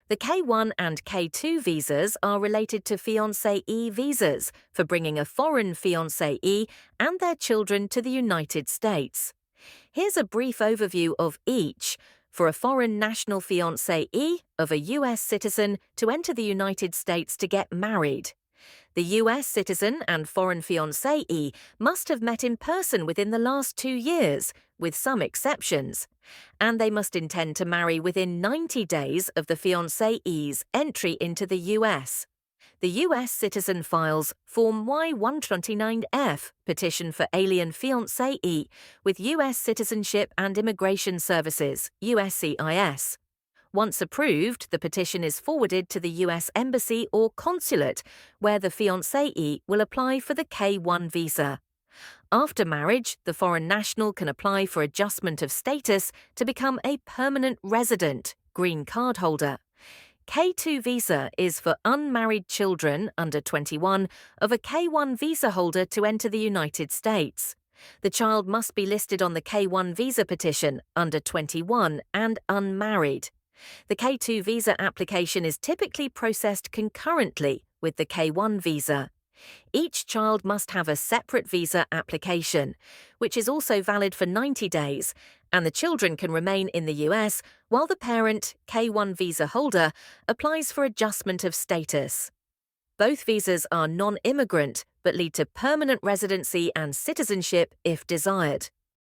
The K-1 and K-2 visas are related to fiancé visas for bringing a foreign fiancé and their children to the United States. Here's a brief overview of each. For a foreign national fiancé of a U.S. citizen to enter the United States to get married. The U.S. citizen and foreign fiancé must have met in person within the last 2 years, with some exceptions, and they must intend to marry within 90 days of the fiancé's entry into the U.S. The U.S. citizen files Form Y-129F, Petition for Alien Fiancé, with U.S. Citizenship and Immigration Services, USCIS. Once approved, the petition is forwarded to the U.S. Embassy or Consulate, where the fiancé will apply for the K-1 visa. After marriage, the foreign national can apply for adjustment of status to become a permanent resident, green card holder. K-2 visa is for unmarried children under 21 of a K-1 visa holder to enter the United States. The child must be listed on the K-1 visa petition under 21 and unmarried. The K-2 visa application is typically processed concurrently with the K-1 visa. Each child must have a separate visa application, which is also valid for 90 days, and the children can remain in the US while the parent, K-1 visa holder, applies for adjustment of status. Both visas are non-immigrant but lead to permanent residency and citizenship if desired.